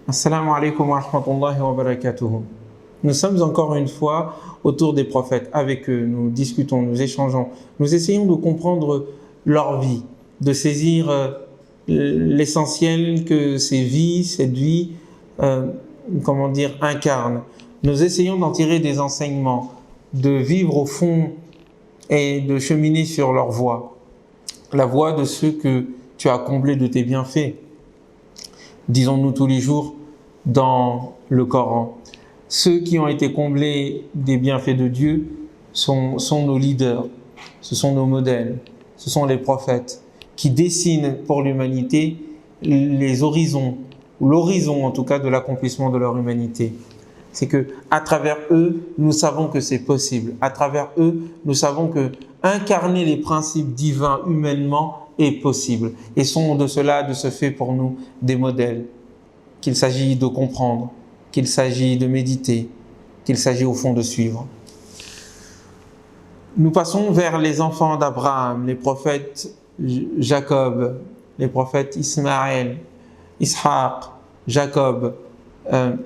Assalamu alaikum wa rahmatullahi wa barakatuhu. Nous sommes encore une fois autour des prophètes. Avec eux, nous discutons, nous échangeons, nous essayons de comprendre leur vie, de saisir l'essentiel que cette vie, incarne. Nous essayons d'en tirer des enseignements, de vivre au fond et de cheminer sur leur voie, la voie de ceux que tu as comblés de tes bienfaits. Disons-nous tous les jours dans le Coran. Ceux qui ont été comblés des bienfaits de Dieu sont nos leaders, ce sont nos modèles, ce sont les prophètes qui dessinent pour l'humanité les horizons, ou l'horizon en tout cas de l'accomplissement de leur humanité. C'est que à travers eux, nous savons que c'est possible. À travers eux, nous savons que incarner les principes divins humainement est possible. Et sont de ce fait pour nous des modèles qu'il s'agit de comprendre, qu'il s'agit de méditer, qu'il s'agit au fond de suivre. Nous passons vers les enfants d'Abraham, les prophètes Jacob, les prophètes Ismaël, Ishaq, Jacob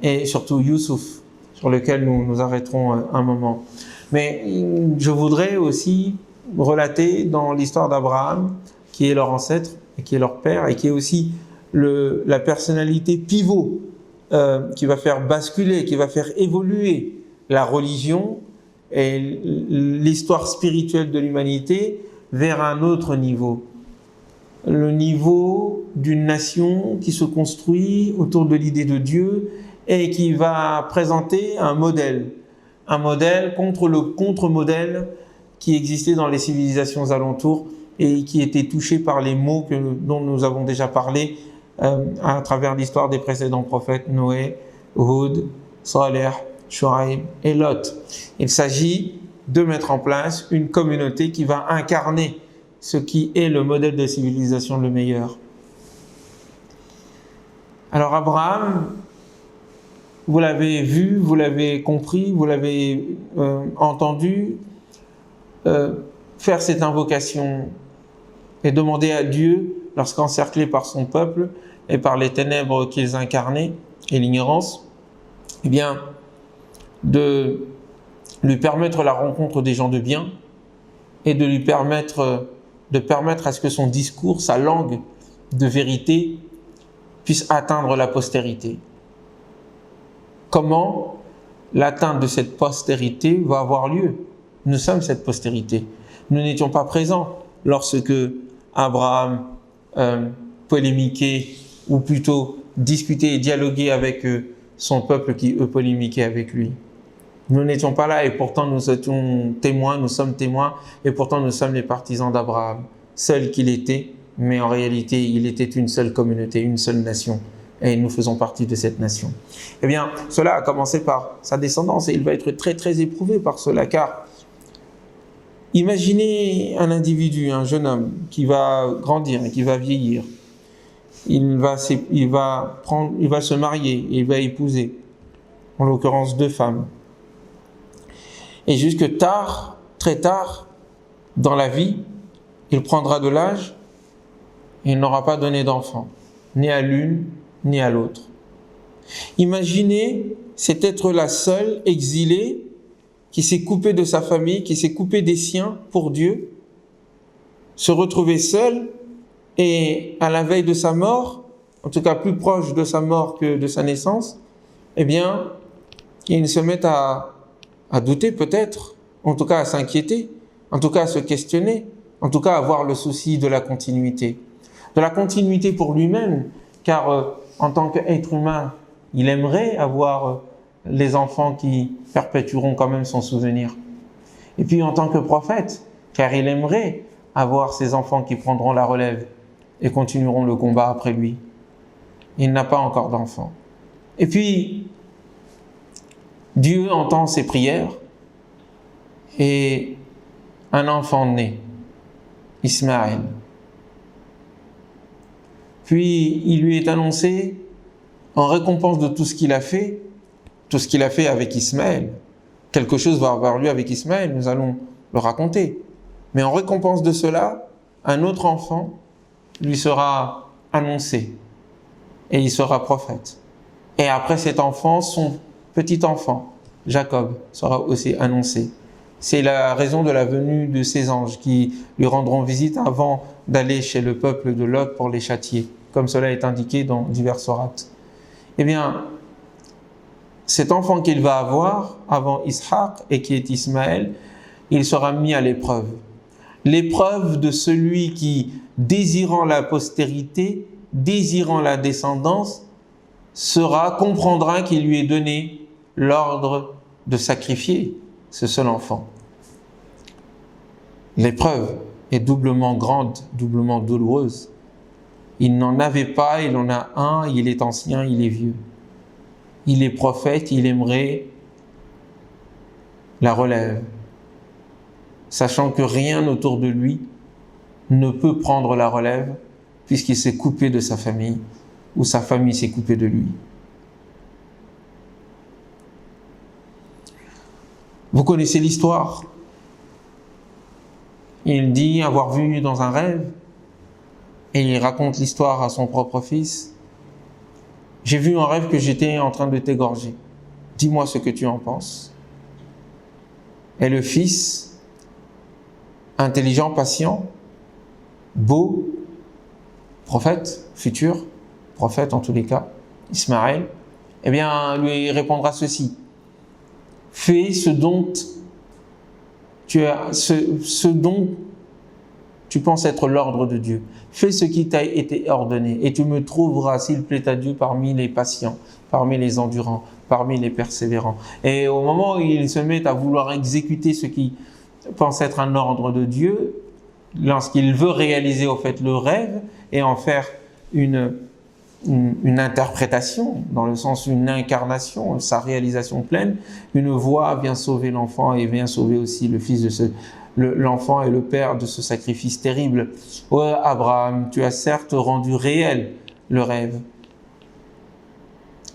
et surtout Youssouf, sur lequel nous nous arrêterons un moment. Mais je voudrais aussi relater dans l'histoire d'Abraham, qui est leur ancêtre, et qui est leur père, et qui est aussi la personnalité pivot qui va faire basculer, qui va faire évoluer la religion et l'histoire spirituelle de l'humanité vers un autre niveau. Le niveau d'une nation qui se construit autour de l'idée de Dieu et qui va présenter un modèle contre le contre-modèle qui existait dans les civilisations alentours et qui était touché par les maux dont nous avons déjà parlé à travers l'histoire des précédents prophètes, Noé, Hud, Saleh, Shuaïb et Lot. Il s'agit de mettre en place une communauté qui va incarner ce qui est le modèle de civilisation le meilleur. Alors Abraham, vous l'avez vu, vous l'avez compris, vous l'avez entendu faire cette invocation et demander à Dieu, lorsqu'encerclé par son peuple et par les ténèbres qu'ils incarnaient et l'ignorance, eh bien, de lui permettre la rencontre des gens de bien et de lui permettre à ce que son discours, sa langue de vérité puisse atteindre la postérité. Comment l'atteinte de cette postérité va avoir lieu? Nous sommes cette postérité. Nous n'étions pas présents lorsque Abraham polémiquait, ou plutôt discutait et dialoguait avec son peuple qui, eux, polémiquaient avec lui. Nous n'étions pas là et pourtant nous sommes témoins et pourtant nous sommes les partisans d'Abraham, seul qu'il était, mais en réalité il était une seule communauté, une seule nation et nous faisons partie de cette nation. Eh bien, cela a commencé par sa descendance et il va être très très éprouvé par cela, car imaginez un individu, un jeune homme qui va grandir et qui va vieillir. Il va se marier et il va épouser, en l'occurrence 2 femmes. Et jusque tard, très tard, dans la vie, il prendra de l'âge et il n'aura pas donné d'enfant, ni à l'une, ni à l'autre. Imaginez cet être-là seul, exilé, qui s'est coupé de sa famille, qui s'est coupé des siens pour Dieu, se retrouver seul et à la veille de sa mort, en tout cas plus proche de sa mort que de sa naissance, eh bien, il se met à douter peut-être, en tout cas à s'inquiéter, en tout cas à se questionner, en tout cas à avoir le souci de la continuité. De la continuité pour lui-même, car en tant qu'être humain, il aimerait avoir les enfants qui perpétueront quand même son souvenir. Et puis en tant que prophète, car il aimerait avoir ces enfants qui prendront la relève et continueront le combat après lui. Il n'a pas encore d'enfants. Et puis, Dieu entend ses prières et un enfant naît, Ismaël. Puis il lui est annoncé, en récompense de tout ce qu'il a fait avec Ismaël, quelque chose va avoir lieu avec Ismaël, nous allons le raconter. Mais en récompense de cela, un autre enfant lui sera annoncé et il sera prophète. Et après cet enfant, son petit enfant, Jacob, sera aussi annoncé. C'est la raison de la venue de ces anges qui lui rendront visite avant d'aller chez le peuple de Lot pour les châtier, comme cela est indiqué dans divers sourates. Eh bien, cet enfant qu'il va avoir avant Ishaq et qui est Ismaël, il sera mis à l'épreuve. L'épreuve de celui qui, désirant la postérité, désirant la descendance, comprendra qu'il lui est donné l'ordre de sacrifier ce seul enfant. L'épreuve est doublement grande, doublement douloureuse. Il n'en avait pas, il en a un, il est ancien, il est vieux. Il est prophète, il aimerait la relève, sachant que rien autour de lui ne peut prendre la relève puisqu'il s'est coupé de sa famille ou sa famille s'est coupée de lui. Vous connaissez l'histoire. Il dit avoir vu dans un rêve et il raconte l'histoire à son propre fils. J'ai vu un rêve que j'étais en train de t'égorger. Dis-moi ce que tu en penses. Et le fils, intelligent, patient, beau, prophète, futur, prophète en tous les cas, Ismaël, eh bien, lui répondra ceci. Fais ce dont tu penses être l'ordre de Dieu. Fais ce qui t'a été ordonné et tu me trouveras, s'il plaît à Dieu, parmi les patients, parmi les endurants, parmi les persévérants. Et au moment où il se met à vouloir exécuter ce qui pense être un ordre de Dieu, lorsqu'il veut réaliser au fait le rêve et en faire une interprétation, dans le sens une incarnation, sa réalisation pleine, une voix vient sauver l'enfant et vient sauver aussi le fils de l'enfant et le père de ce sacrifice terrible. Oh Abraham, tu as certes rendu réel le rêve.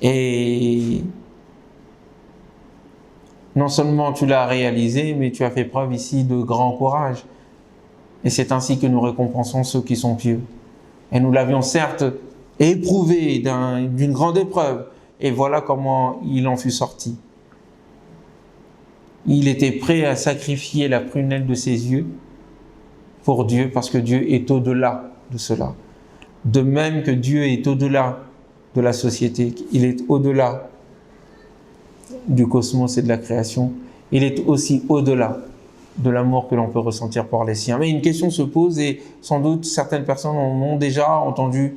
Et non seulement tu l'as réalisé, mais tu as fait preuve ici de grand courage. Et c'est ainsi que nous récompensons ceux qui sont pieux. Et nous l'avions certes éprouvé d'une grande épreuve. Et voilà comment il en fut sorti. Il était prêt à sacrifier la prunelle de ses yeux pour Dieu, parce que Dieu est au-delà de cela. De même que Dieu est au-delà de la société, il est au-delà du cosmos et de la création, il est aussi au-delà de l'amour que l'on peut ressentir pour les siens. Mais une question se pose et sans doute certaines personnes en ont déjà entendu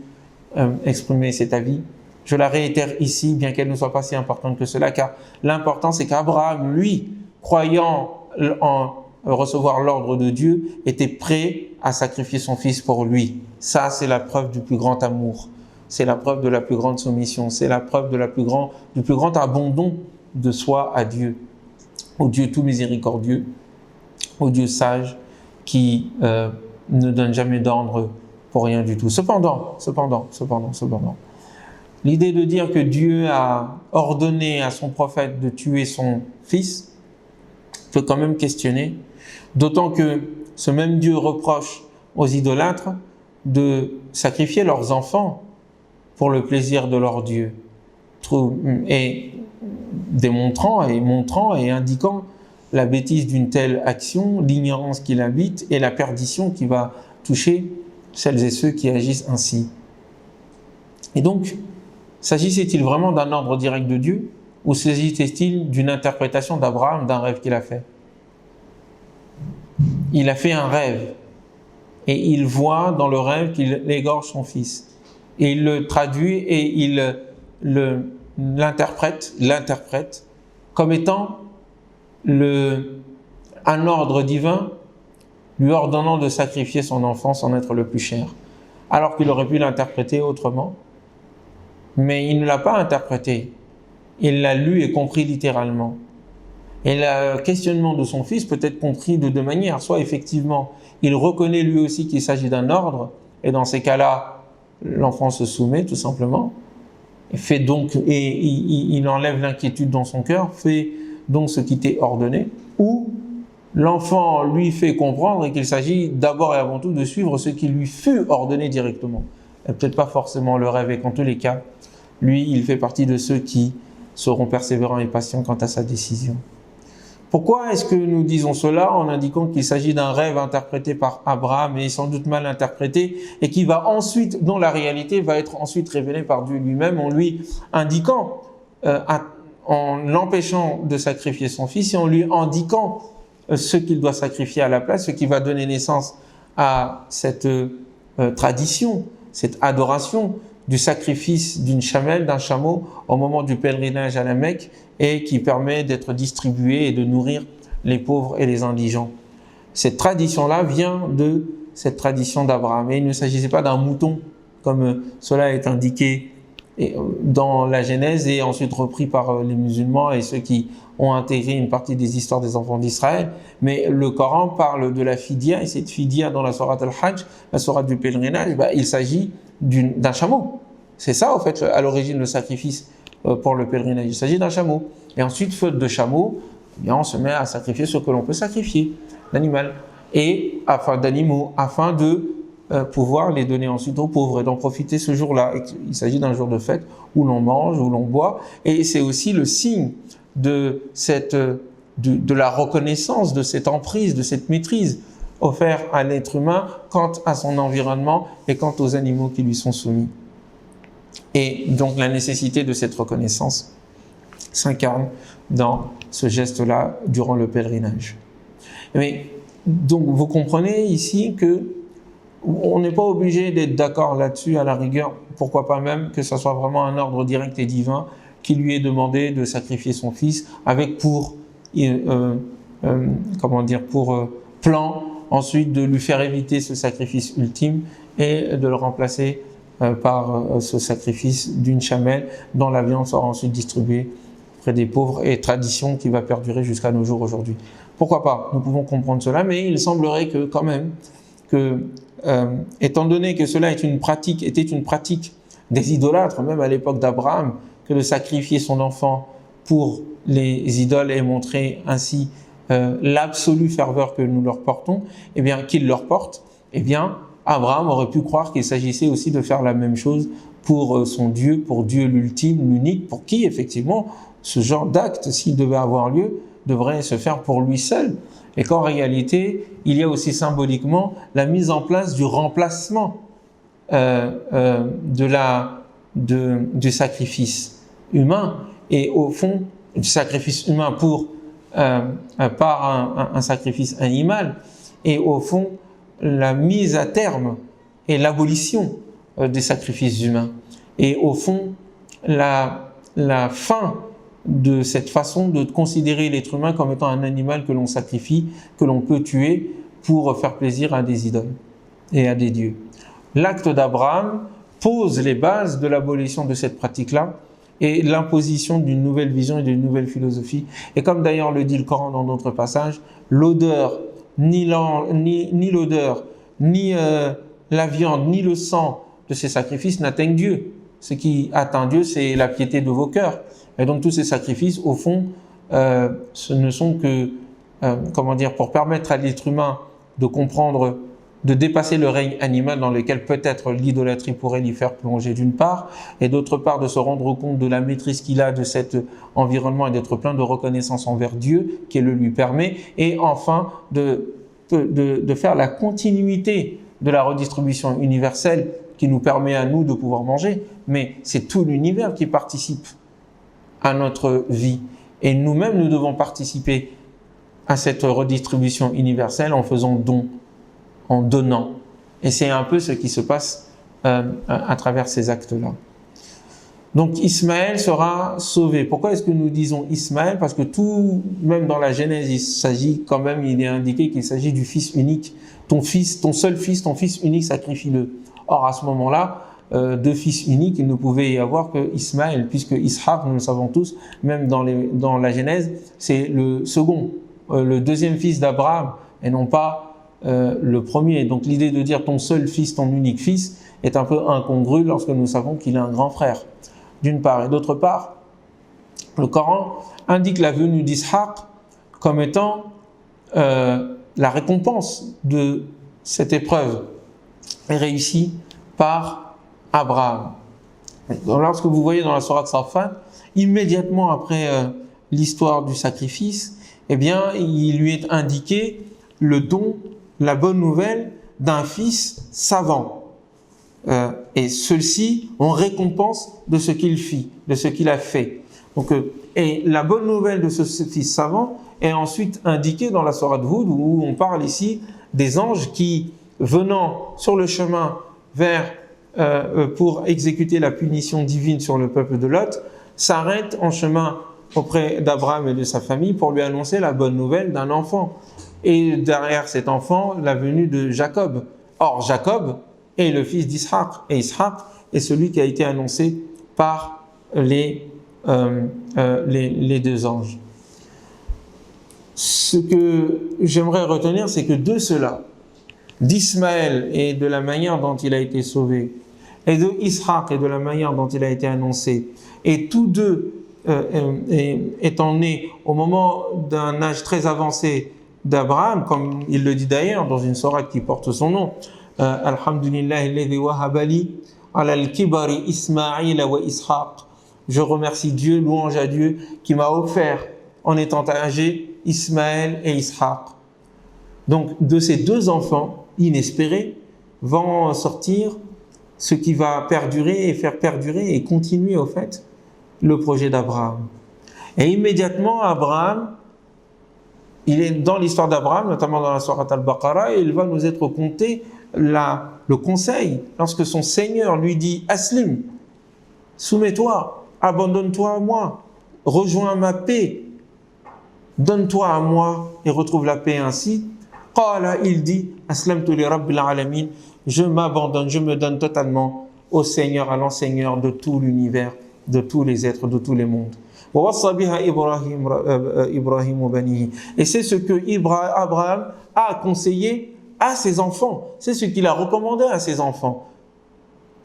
exprimer cet avis. Je la réitère ici, bien qu'elle ne soit pas si importante que cela, car l'important c'est qu'Abraham, lui, croyant en recevoir l'ordre de Dieu, était prêt à sacrifier son fils pour lui. Ça, c'est la preuve du plus grand amour. C'est la preuve de la plus grande soumission. C'est la preuve de du plus grand abandon de soi à Dieu. Au Dieu tout miséricordieux, au Dieu sage qui ne donne jamais d'ordre pour rien du tout. Cependant, l'idée de dire que Dieu a ordonné à son prophète de tuer son fils peut quand même questionner, d'autant que ce même Dieu reproche aux idolâtres de sacrifier leurs enfants pour le plaisir de leur Dieu, et montrant et indiquant la bêtise d'une telle action, l'ignorance qui l'habite et la perdition qui va toucher celles et ceux qui agissent ainsi. Et donc, s'agissait-il vraiment d'un ordre direct de Dieu ou s'agissait-il d'une interprétation d'Abraham d'un rêve qu'il a fait? Il a fait un rêve et il voit dans le rêve qu'il égorge son fils. Et il le traduit et il l'interprète comme étant un ordre divin lui ordonnant de sacrifier son enfant, son être le plus cher. Alors qu'il aurait pu l'interpréter autrement. Mais il ne l'a pas interprété. Il l'a lu et compris littéralement. Et le questionnement de son fils peut être compris de deux manières. Soit effectivement, il reconnaît lui aussi qu'il s'agit d'un ordre, et dans ces cas-là, l'enfant se soumet tout simplement, et il enlève l'inquiétude dans son cœur, fait donc ce qui t'est ordonné, ou l'enfant lui fait comprendre qu'il s'agit d'abord et avant tout de suivre ce qui lui fut ordonné directement. Et peut-être pas forcément le rêve, et qu'en tous les cas, lui, il fait partie de ceux qui seront persévérants et patients quant à sa décision. Pourquoi est-ce que nous disons cela en indiquant qu'il s'agit d'un rêve interprété par Abraham et sans doute mal interprété et qui va ensuite, dont la réalité va être ensuite révélée par Dieu lui-même en lui indiquant, en l'empêchant de sacrifier son fils et en lui indiquant ce qu'il doit sacrifier à la place, ce qui va donner naissance à cette tradition, cette adoration du sacrifice d'une chamelle, d'un chameau au moment du pèlerinage à la Mecque et qui permet d'être distribué et de nourrir les pauvres et les indigents. Cette tradition-là vient de cette tradition d'Abraham. Et il ne s'agissait pas d'un mouton, comme cela est indiqué dans la Genèse et ensuite repris par les musulmans et ceux qui ont intégré une partie des histoires des enfants d'Israël. Mais le Coran parle de la fidia, et cette fidia dans la sourate Al-Hajj, la sourate du pèlerinage, il s'agit d'un chameau. C'est ça, en fait, à l'origine, le sacrifice pour le pèlerinage. Il s'agit d'un chameau. Et ensuite, faute de chameau, eh bien, on se met à sacrifier ce que l'on peut sacrifier, l'animal, et afin de pouvoir les donner ensuite aux pauvres et d'en profiter ce jour-là. Il s'agit d'un jour de fête où l'on mange, où l'on boit, et c'est aussi le signe de la reconnaissance, de cette emprise, de cette maîtrise offerte à l'être humain quant à son environnement et quant aux animaux qui lui sont soumis. Et donc la nécessité de cette reconnaissance s'incarne dans ce geste-là durant le pèlerinage. Mais donc vous comprenez ici que on n'est pas obligé d'être d'accord là-dessus à la rigueur, pourquoi pas même que ce soit vraiment un ordre direct et divin qui lui est demandé de sacrifier son fils avec pour plan ensuite de lui faire éviter ce sacrifice ultime et de le remplacer par ce sacrifice d'une chamelle dont la viande sera ensuite distribuée auprès des pauvres et tradition qui va perdurer jusqu'à nos jours aujourd'hui. Pourquoi pas? Nous pouvons comprendre cela, mais il semblerait que quand même, étant donné que cela était une pratique des idolâtres, même à l'époque d'Abraham, que de sacrifier son enfant pour les idoles et montrer ainsi l'absolue ferveur que nous leur portons, eh bien, qu'ils leur portent, eh bien, Abraham aurait pu croire qu'il s'agissait aussi de faire la même chose pour son Dieu, pour Dieu l'ultime, l'unique, pour qui, effectivement, ce genre d'acte, s'il devait avoir lieu, devrait se faire pour lui seul. Et qu'en réalité, il y a aussi symboliquement la mise en place du remplacement du sacrifice humain, et au fond, du sacrifice humain par un sacrifice animal, et au fond, la mise à terme et l'abolition des sacrifices humains. Et au fond, la fin de cette façon de considérer l'être humain comme étant un animal que l'on sacrifie, que l'on peut tuer pour faire plaisir à des idoles et à des dieux. L'acte d'Abraham pose les bases de l'abolition de cette pratique-là et l'imposition d'une nouvelle vision et d'une nouvelle philosophie. Et comme d'ailleurs le dit le Coran dans d'autres passages, l'odeur, ni l'odeur, ni la viande, ni le sang de ces sacrifices n'atteignent Dieu. Ce qui atteint Dieu, c'est la piété de vos cœurs. Et donc tous ces sacrifices, au fond, ce ne sont que, pour permettre à l'être humain de comprendre, de dépasser le règne animal dans lequel peut-être l'idolâtrie pourrait l'y faire plonger d'une part, et d'autre part de se rendre compte de la maîtrise qu'il a de cet environnement et d'être plein de reconnaissance envers Dieu qui le lui permet, et enfin de faire la continuité de la redistribution universelle qui nous permet à nous de pouvoir manger, mais c'est tout l'univers qui participe à notre vie. Et nous-mêmes, nous devons participer à cette redistribution universelle en faisant don, en donnant. Et c'est un peu ce qui se passe à travers ces actes-là. Donc Ismaël sera sauvé. Pourquoi est-ce que nous disons Ismaël? Parce que tout, même dans la Genèse, il est indiqué qu'il s'agit du fils unique. Ton seul fils, ton fils unique, sacrifie-le. Or, à ce moment-là, deux fils uniques, il ne pouvait y avoir que Ismaël, puisque Ishaq, nous le savons tous, même dans la Genèse, c'est le second, le deuxième fils d'Abraham, et non pas le premier. Donc l'idée de dire ton seul fils, ton unique fils, est un peu incongrue lorsque nous savons qu'il a un grand frère, d'une part. Et d'autre part, le Coran indique la venue d'Ishaq comme étant la récompense de cette épreuve réussie par Abraham. Donc, lorsque vous voyez dans la sourate Safat, immédiatement après l'histoire du sacrifice, eh bien, il lui est indiqué le don, la bonne nouvelle d'un fils savant. Et ceux-ci ont récompense de ce qu'il fit, de ce qu'il a fait. Donc, et la bonne nouvelle de ce fils savant est ensuite indiquée dans la sourate Hud, où on parle ici des anges qui, venant sur le chemin vers pour exécuter la punition divine sur le peuple de Lot, s'arrêtent en chemin auprès d'Abraham et de sa famille pour lui annoncer la bonne nouvelle d'un enfant. Et derrière cet enfant, la venue de Jacob. Or, Jacob est le fils d'Ishaq. Et Ishaq est celui qui a été annoncé par les deux anges. Ce que j'aimerais retenir, c'est que de cela, d'Ismaël et de la manière dont il a été sauvé, et de Ishaq et de la manière dont il a été annoncé, et tous deux étant nés au moment d'un âge très avancé d'Abraham, comme il le dit d'ailleurs dans une sourate qui porte son nom, Alhamdulillah alladhi wahaba li ala al-kibari Ismaïla wa Ishaq. Je remercie Dieu, louange à Dieu, qui m'a offert en étant âgé Ismaël et Ishaq. Donc de ces deux enfants inespérés vont sortir ce qui va perdurer et faire perdurer et continuer au fait le projet d'Abraham. Et immédiatement Abraham, il est dans l'histoire d'Abraham, notamment dans la sourate Al-Baqarah, et il va nous être conté le conseil lorsque son Seigneur lui dit « Aslim, soumets-toi, abandonne-toi à moi, rejoins ma paix, donne-toi à moi et retrouve la paix ainsi. » Qala, il dit « Aslamtu li rabbil alamin » je m'abandonne, je me donne totalement au Seigneur, à l'enseigneur de tout l'univers, de tous les êtres, de tous les mondes. Et c'est ce que Abraham a conseillé à ses enfants. C'est ce qu'il a recommandé à ses enfants.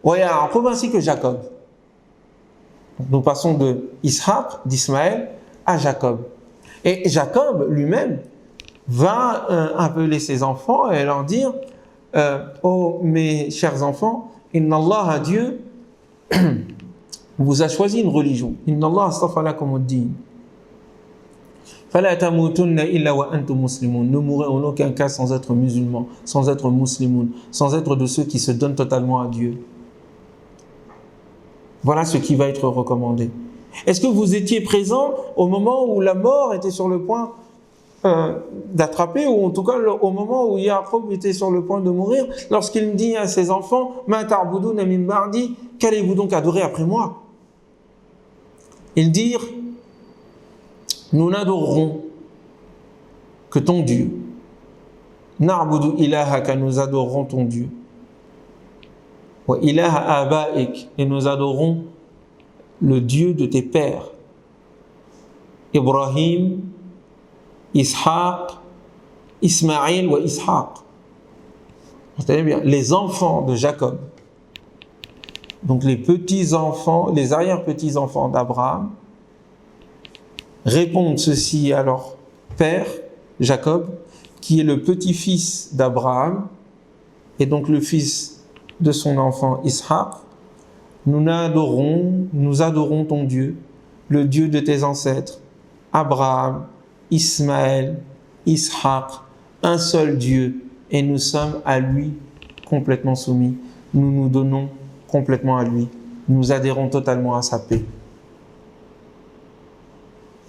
Ainsi que Jacob. Nous passons de Ishaq, d'Ismaël, à Jacob. Et Jacob lui-même va appeler ses enfants et leur dire oh mes chers enfants, Inna Allah, Dieu, vous a choisi une religion. Inna Allah astafa lakum ad-din. Fala tamutunna illa wa antum muslimun. Ne mourrez en aucun cas sans être musulmans, sans être muslimoun, sans être de ceux qui se donnent totalement à Dieu. Voilà ce qui va être recommandé. Est-ce que vous étiez présent au moment où la mort était sur le point d'attraper, ou en tout cas au moment où Yaqub était sur le point de mourir, lorsqu'il dit à ses enfants « Ma ta'buduna min ba'di » qu'allez-vous donc adorer après moi? Ils dirent « Nous n'adorerons que ton Dieu. Na'budu ilahaka, nous adorerons ton Dieu. Wa ilaha abaik, et nous adorons le Dieu de tes pères. Ibrahim, Ishaq, Ismaïl ou Ishaq. Retenez bien, les enfants de Jacob, donc les petits-enfants, les arrière-petits-enfants d'Abraham, répondent ceci à leur père, Jacob, qui est le petit-fils d'Abraham, et donc le fils de son enfant Ishaq. Nous adorons ton Dieu, le Dieu de tes ancêtres, Abraham, Ismaël, Ishaq, un seul Dieu, et nous sommes à lui complètement soumis. Nous nous donnons complètement à lui. Nous adhérons totalement à sa paix.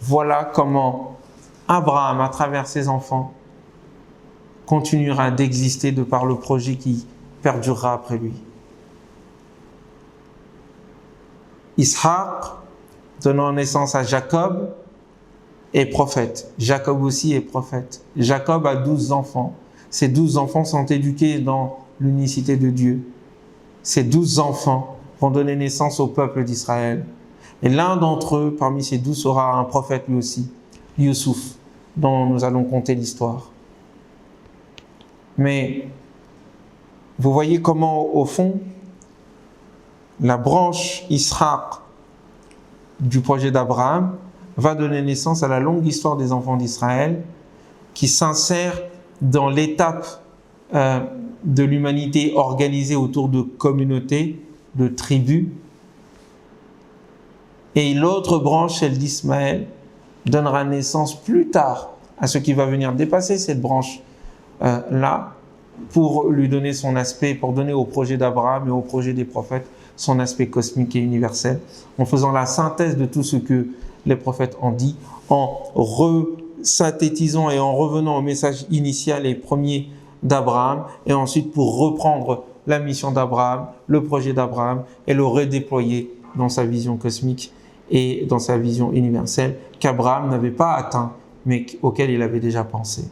Voilà comment Abraham, à travers ses enfants, continuera d'exister de par le projet qui perdurera après lui. Ishaq, donnant naissance à Jacob, est prophète. Jacob aussi est prophète. Jacob a 12 enfants. Ces 12 enfants sont éduqués dans l'unicité de Dieu. Ces 12 enfants vont donner naissance au peuple d'Israël. Et l'un d'entre eux, parmi ces 12, sera un prophète lui aussi, Youssouf, dont nous allons conter l'histoire. Mais vous voyez comment, au fond, la branche Ishaq du projet d'Abraham va donner naissance à la longue histoire des enfants d'Israël qui s'insère dans l'étape de l'humanité organisée autour de communautés, de tribus, Et l'autre branche, celle d'Ismaël, donnera naissance plus tard à ce qui va venir dépasser cette branche-là, pour lui donner son aspect, pour donner au projet d'Abraham et au projet des prophètes son aspect cosmique et universel, en faisant la synthèse de tout ce que les prophètes ont dit, en resynthétisant et en revenant au message initial et premier d'Abraham, et ensuite pour reprendre la mission d'Abraham, le projet d'Abraham, et le redéployer dans sa vision cosmique et dans sa vision universelle qu'Abraham n'avait pas atteint, mais auquel il avait déjà pensé.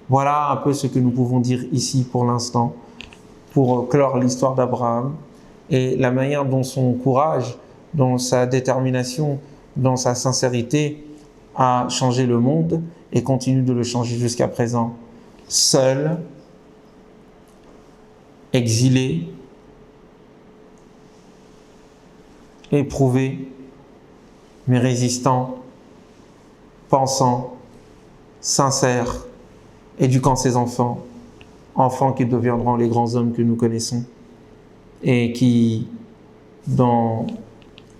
Voilà un peu ce que nous pouvons dire ici pour l'instant, pour clore l'histoire d'Abraham et la manière dont son courage, dont sa détermination, dans sa sincérité a changé le monde et continue de le changer jusqu'à présent. Seul, exilé, éprouvé, mais résistant, pensant, sincère, éduquant ses enfants, enfants qui deviendront les grands hommes que nous connaissons et qui, dans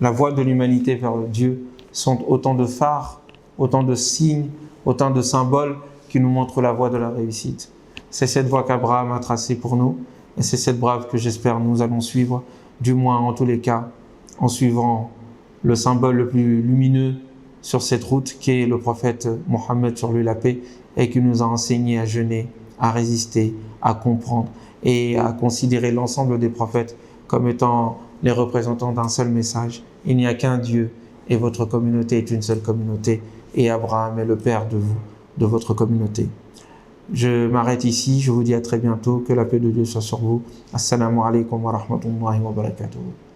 la voie de l'humanité vers Dieu, sont autant de phares, autant de signes, autant de symboles qui nous montrent la voie de la réussite. C'est cette voie qu'Abraham a tracée pour nous et c'est cette voie que j'espère nous allons suivre, du moins en tous les cas, en suivant le symbole le plus lumineux sur cette route qui est le prophète Mohammed, sur lui la paix, et qui nous a enseigné à jeûner, à résister, à comprendre et à considérer l'ensemble des prophètes comme étant les représentants d'un seul message. Il n'y a qu'un Dieu et votre communauté est une seule communauté et Abraham est le père de vous, de votre communauté. Je m'arrête ici, je vous dis à très bientôt, que la paix de Dieu soit sur vous. Assalamu alaikum wa rahmatullahi wa barakatuh.